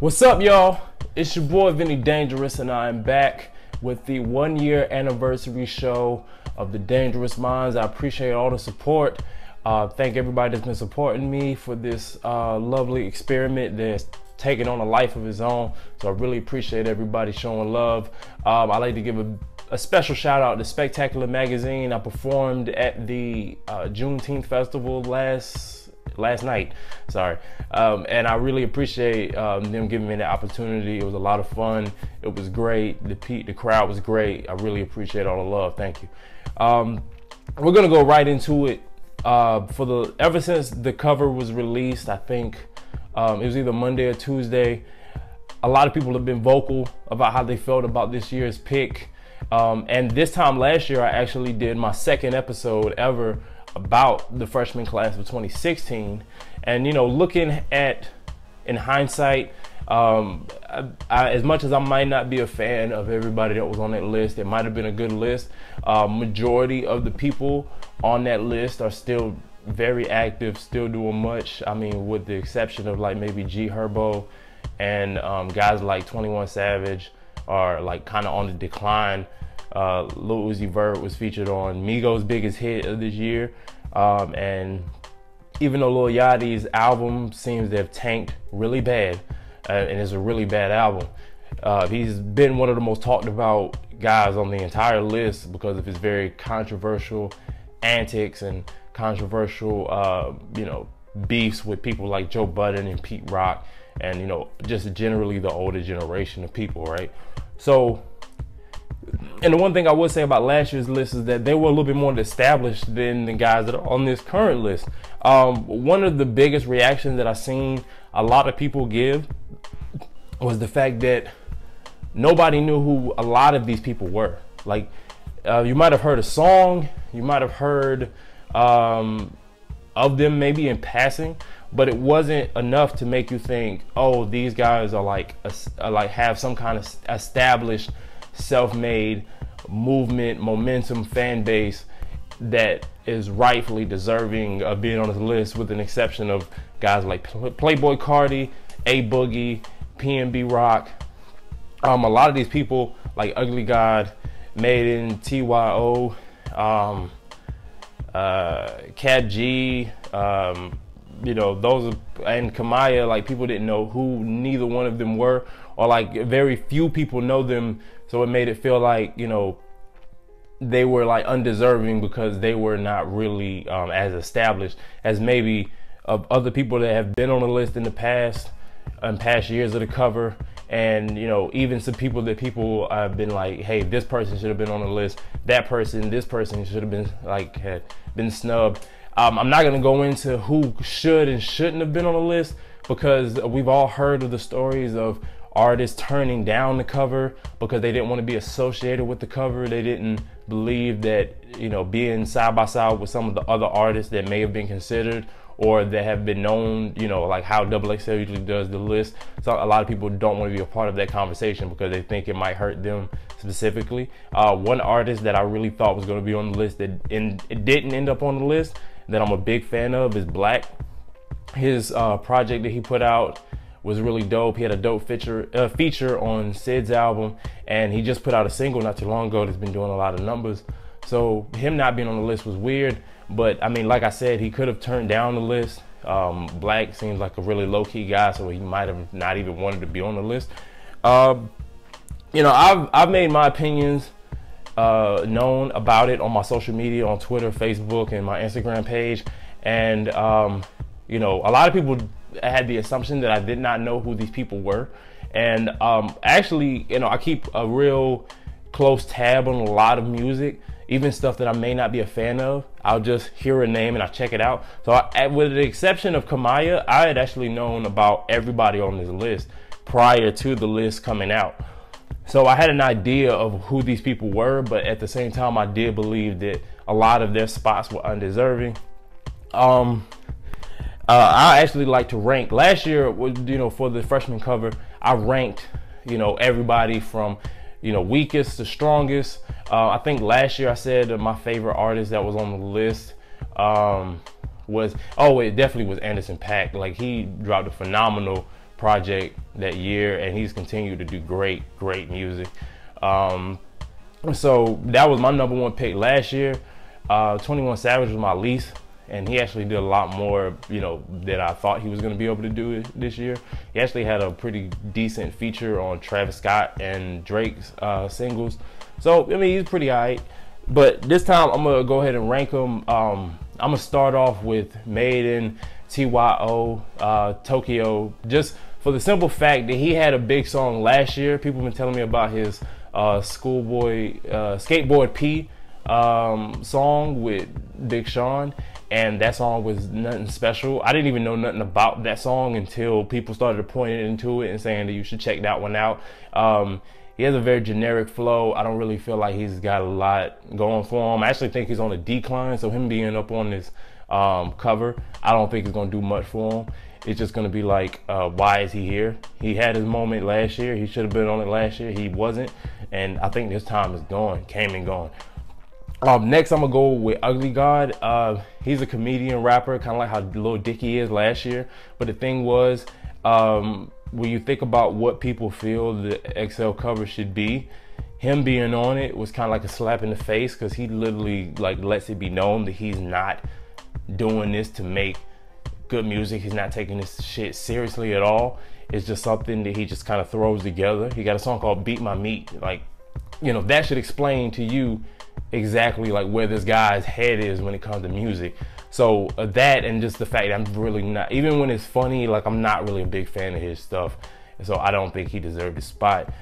What's up, y'all? It's your boy Vinnie-Dangerous, and I'm back with the 1-year anniversary show of the Dangerous Minds. I appreciate all the support. Thank everybody that's been supporting me for this lovely experiment that's taking on a life of its own. So I really appreciate everybody showing love. I'd like to give a special shout out to Spectacular Magazine. I performed at the Juneteenth Festival last night, and I really appreciate them giving me the opportunity. It was a lot of fun. It was great. The crowd was great. I really appreciate all the love. Thank you. We're gonna go right into it. Ever since the cover was released, I think it was either Monday or Tuesday, a lot of people have been vocal about how they felt about this year's pick. And this time last year, I actually did my second episode ever about the freshman class of 2016. And looking at, in hindsight, as much as I might not be a fan of everybody that was on that list, it might have been a good list. Majority of the people on that list are still very active, still doing much. I mean, with the exception of like maybe G Herbo and guys like 21 Savage are like kind of on the decline. Lil Uzi Vert was featured on Migos' biggest hit of this year, and even though Lil Yachty's album seems to have tanked really bad, and it's a really bad album, he's been one of the most talked about guys on the entire list because of his very controversial antics and controversial beefs with people like Joe Budden and Pete Rock, and just generally the older generation of people, right? So, and the one thing I would say about last year's list is that they were a little bit more established than the guys that are on this current list. One of the biggest reactions that I've seen a lot of people give was the fact that nobody knew who a lot of these people were. Like, you might have heard a song, you might have heard of them maybe in passing, but it wasn't enough to make you think, oh, these guys are like have some kind of established self-made movement, momentum, fan base that is rightfully deserving of being on this list, with an exception of guys like Playboy Carti, A Boogie, PNB Rock. A lot of these people like Ugly God, Maiden, TYO, Cat G, those, and Kamaya, like people didn't know who neither one of them were, or like very few people know them. So it made it feel like, they were like undeserving because they were not really as established as maybe of other people that have been on the list in the past years of the cover. And even some people that people have been like, hey, this person should have been on the list, this person should have been had been snubbed. I'm not gonna go into who should and shouldn't have been on the list, because we've all heard of the stories of artists turning down the cover because they didn't want to be associated with the cover. They didn't believe that being side by side with some of the other artists that may have been considered or that have been known, like how XXL usually does the list. So a lot of people don't want to be a part of that conversation because they think it might hurt them specifically. One artist that I really thought was going to be on the list that it didn't end up on the list, that I'm a big fan of, is Black. His project that he put out was really dope. He had a dope feature on Sid's album, and he just put out a single not too long ago that's been doing a lot of numbers. So him not being on the list was weird, but I mean, like I said, he could have turned down the list. Black seems like a really low-key guy, so he might have not even wanted to be on the list. I've made my opinions known about it on my social media, on Twitter, Facebook, and my Instagram page, and a lot of people had the assumption that I did not know who these people were. And actually, I keep a real close tab on a lot of music, even stuff that I may not be a fan of. I'll just hear a name and I check it out. So with the exception of Kamaya, I had actually known about everybody on this list prior to the list coming out. So I had an idea of who these people were, but at the same time, I did believe that a lot of their spots were undeserving. I actually like to rank. Last year, for the freshman cover, I ranked, everybody from, weakest to strongest. I think last year I said that my favorite artist that was on the list it definitely was Anderson .Paak. Like, he dropped a phenomenal project that year, and he's continued to do great music. So that was my #1 pick last year. 21 Savage was my least, and he actually did a lot more, you know, than I thought he was going to be able to do this year. He actually had a pretty decent feature on Travis Scott and Drake's singles. So, I mean, he's pretty alright. But this time, I'm going to go ahead and rank him. I'm going to start off with Maiden, TYO, Tokyo, just for the simple fact that he had a big song last year. People have been telling me about his Skateboard P song with Big Sean, and that song was nothing special. I didn't even know nothing about that song until people started pointing into it and saying that you should check that one out. He has a very generic flow. I don't really feel like he's got a lot going for him. I actually think he's on a decline, so him being up on this cover, I don't think it's going to do much for him. It's just going to be like, why is he here? He had his moment last year. He should have been on it last year. He wasn't, and I think this time is gone, came and gone. Next, I'm gonna go with Ugly God. He's a comedian rapper, kind of like how Lil Dicky is last year. But the thing was, when you think about what people feel the XL cover should be, him being on it was kind of like a slap in the face, because he literally like lets it be known that he's not doing this to make good music. He's not taking this shit seriously at all. It's just something that he just kind of throws together. He got a song called Beat My Meat. Like, you know, that should explain to you exactly like where this guy's head is when it comes to music. So that, and just the fact that I'm really not, even when it's funny, like I'm not really a big fan of his stuff, and so I don't think he deserved his spot.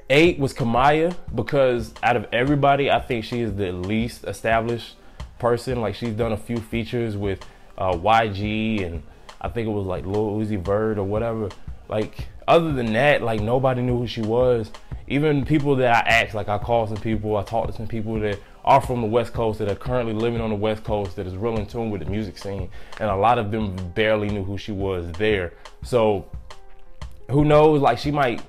8 was Kamaya, because out of everybody, I think she is the least established person. Like, she's done a few features with YG, and I think it was like Lil Uzi Vert or whatever. Like, other than that, like, nobody knew who she was. Even people that I asked, like, I called some people, I talked to some people that are from the West Coast, that are currently living on the West Coast, that is real in tune with the music scene, and a lot of them barely knew who she was there. So who knows, like, she might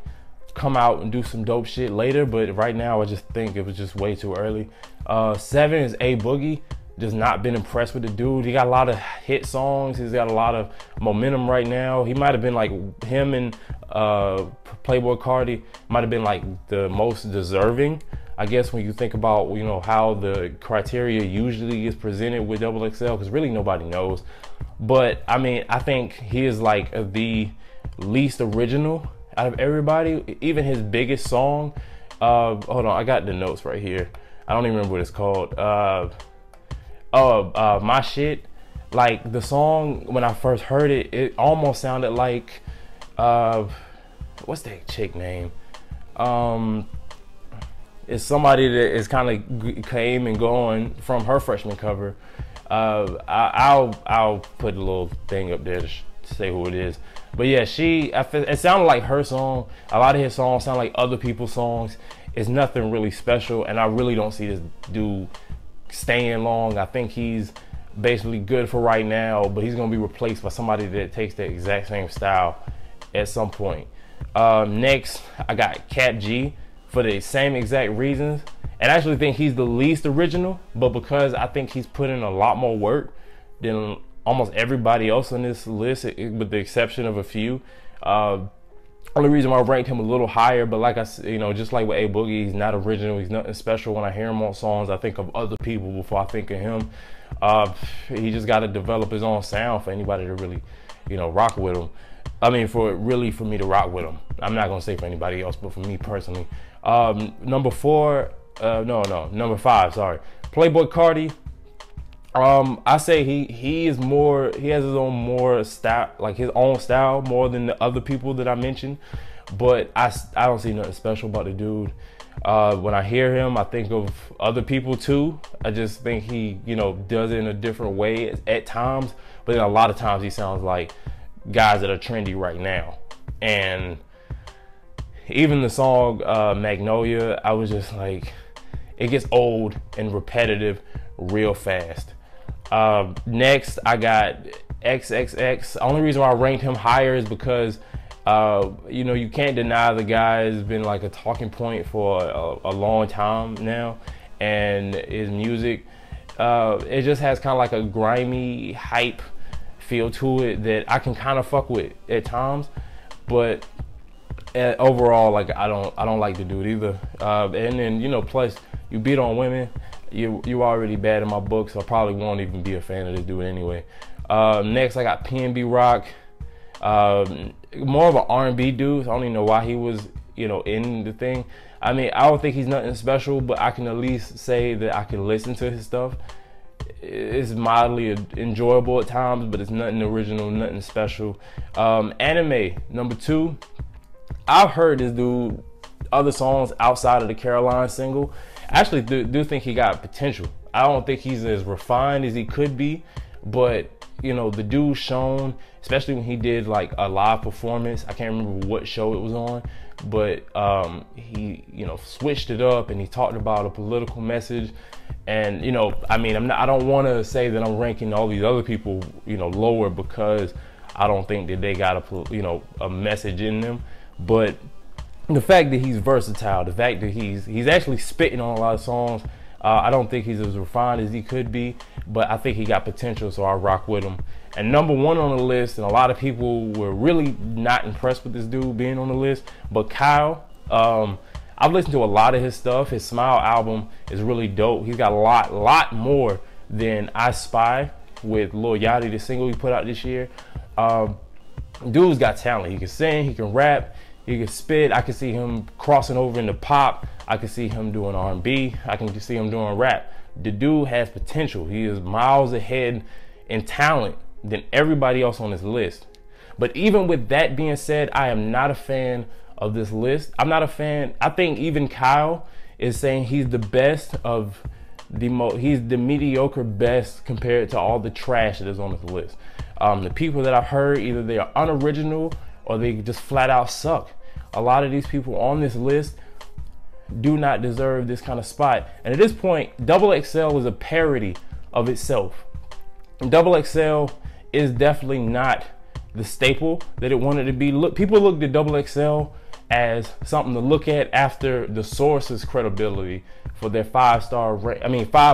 come out and do some dope shit later, but right now I just think it was just way too early. 7 is A Boogie. Just not been impressed with the dude. He got a lot of hit songs. He's got a lot of momentum right now. He might have been like, him and Playboi Carti might have been like the most deserving, I guess, when you think about, you know, how the criteria usually is presented with XXL, because really nobody knows. But I mean, I think he is like the least original out of everybody. Even his biggest song, hold on, I got the notes right here. I don't even remember what it's called. My Shit. Like, the song, when I first heard it, it almost sounded like, what's that chick name? It's somebody that is kind of came and going from her freshman cover. I'll put a little thing up there to say who it is. But yeah, it sounded like her song. A lot of his songs sound like other people's songs. It's nothing really special, and I really don't see this dude staying long. I think he's basically good for right now, but he's gonna be replaced by somebody that takes the exact same style at some point. Next, I got Cat G, for the same exact reasons, and I actually think he's the least original, but because I think he's put in a lot more work than almost everybody else on this list, with the exception of a few. Only reason why I ranked him a little higher, but like I said, you know, just like with A Boogie, he's not original, he's nothing special. When I hear him on songs, I think of other people before I think of him. He just got to develop his own sound for anybody to really, you know, rock with him. I mean, for me to rock with him. I'm not gonna say for anybody else, but for me personally. Number 5, sorry. Playboi Carti. I say he has his own more style, like his own style, more than the other people that I mentioned. But I don't see nothing special about the dude. When I hear him, I think of other people too. I just think he, you know, does it in a different way at times. But then a lot of times he sounds like guys that are trendy right now. And even the song Magnolia, I was just like, it gets old and repetitive real fast. Next, I got XXX. The only reason why I ranked him higher is because you know, you can't deny the guy has been like a talking point for a long time now, and his music, it just has kind of like a grimy hype feel to it that I can kind of fuck with at times, but overall, like I don't like to do it either. And then, you know, plus you beat on women, you already bad in my book, so I probably won't even be a fan of this dude anyway. Next, I got PNB Rock, more of an R&B dude. So I don't even know why he was, you know, in the thing. I mean, I don't think he's nothing special, but I can at least say that I can listen to his stuff. It's mildly enjoyable at times, but it's nothing original, nothing special. Anime, number 2. I've heard this dude other songs outside of the Caroline single. I actually do think he got potential. I don't think he's as refined as he could be, but you know, the dude shown, especially when he did like a live performance. I can't remember what show it was on, but he, you know, switched it up and he talked about a political message. And you know, I mean, I don't want to say that I'm ranking all these other people, you know, lower because I don't think that they got a message in them. But the fact that he's versatile, the fact that he's actually spitting on a lot of songs, I don't think he's as refined as he could be, but I think he got potential, so I rock with him. And number 1 on the list, and a lot of people were really not impressed with this dude being on the list, but Kyle. I've listened to a lot of his stuff. His Smile album is really dope. He's got a lot more than I Spy with Lil Yachty, the single he put out this year. Dude's got talent. He can sing, he can rap, he can spit. I can see him crossing over into pop. I can see him doing R&B. I can see him doing rap. The dude has potential. He is miles ahead in talent than everybody else on this list. But even with that being said, I am not a fan of this list. I'm not a fan. I think even Kyle is saying he's the best of he's the mediocre best compared to all the trash that is on this list. The people that I've heard, either they are unoriginal or they just flat out suck. A lot of these people on this list do not deserve this kind of spot. And at this point, XXL is a parody of itself. XXL is definitely not the staple that it wanted to be. People looked at XXL as something to look at after the Source's credibility for their 5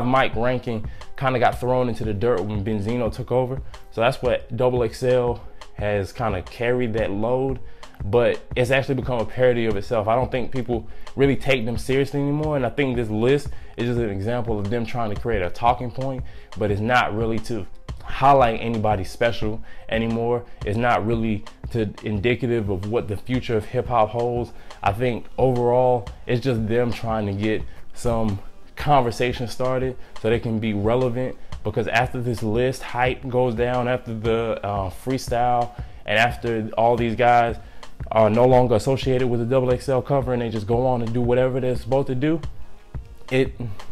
mic ranking kind of got thrown into the dirt when Benzino took over. So that's what XXL has kind of carried that load, but it's actually become a parody of itself. I don't think people really take them seriously anymore, and I think this list is just an example of them trying to create a talking point, but it's not really to highlight anybody special anymore. It's not really indicative of what the future of hip hop holds. I think overall it's just them trying to get some conversation started so they can be relevant, because after this list hype goes down, after the freestyle, and after all these guys are no longer associated with the XXL cover and they just go on and do whatever they're supposed to do,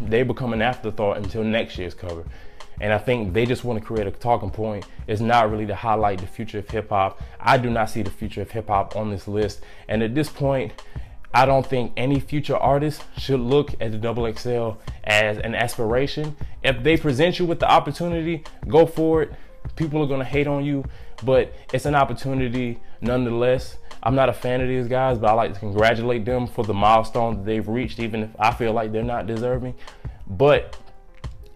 they become an afterthought until next year's cover. And I think they just want to create a talking point. It's not really to highlight the future of hip hop. I do not see the future of hip hop on this list. And at this point, I don't think any future artist should look at the XXL as an aspiration. If they present you with the opportunity, go for it. People are going to hate on you, but it's an opportunity nonetheless. I'm not a fan of these guys, but I like to congratulate them for the milestone that they've reached, even if I feel like they're not deserving. But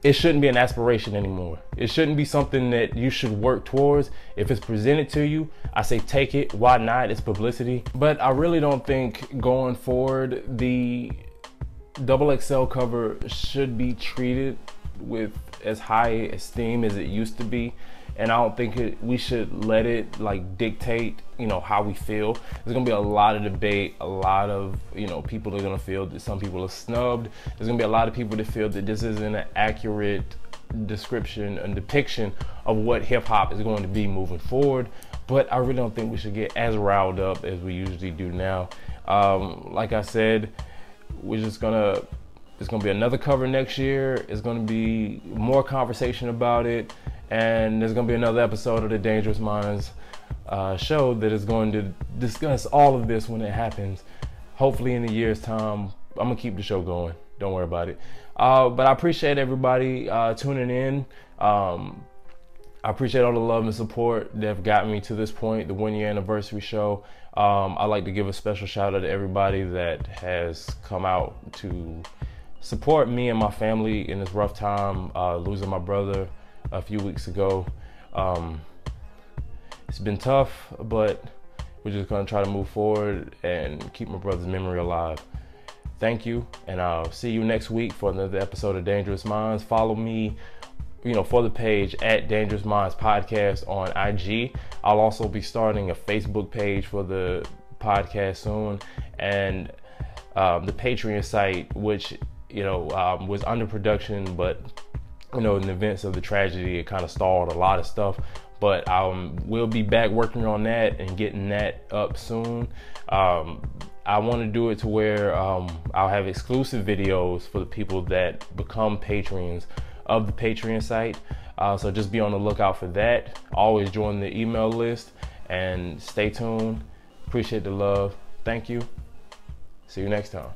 it shouldn't be an aspiration anymore. It shouldn't be something that you should work towards. If it's presented to you, I say take it. Why not? It's publicity. But I really don't think going forward, the XXL cover should be treated with as high esteem as it used to be. And I don't think we should let it like dictate, how we feel. There's gonna be a lot of debate, a lot of, people are gonna feel that some people are snubbed. There's gonna be a lot of people that feel that this isn't an accurate description and depiction of what hip hop is going to be moving forward. But I really don't think we should get as riled up as we usually do now. Like I said, there's gonna be another cover next year. It's gonna be more conversation about it. And there's gonna be another episode of the Dangerous Minds show that is going to discuss all of this when it happens. Hopefully in a year's time. I'm gonna keep the show going. Don't worry about it. But I appreciate everybody tuning in. I appreciate all the love and support that have gotten me to this point, the 1-year anniversary show. I'd like to give a special shout out to everybody that has come out to support me and my family in this rough time, losing my brother a few weeks ago. It's been tough, but we're just gonna try to move forward and keep my brother's memory alive. Thank you, and I'll see you next week for another episode of Dangerous Minds. Follow me, for the page at Dangerous Minds Podcast on IG. I'll also be starting a Facebook page for the podcast soon, and the Patreon site, which was under production, but in the events of the tragedy, it kind of stalled a lot of stuff. But we'll be back working on that and getting that up soon. I want to do it to where I'll have exclusive videos for the people that become patrons of the Patreon site. So just be on the lookout for that. Always join the email list and stay tuned. Appreciate the love. Thank you. See you next time.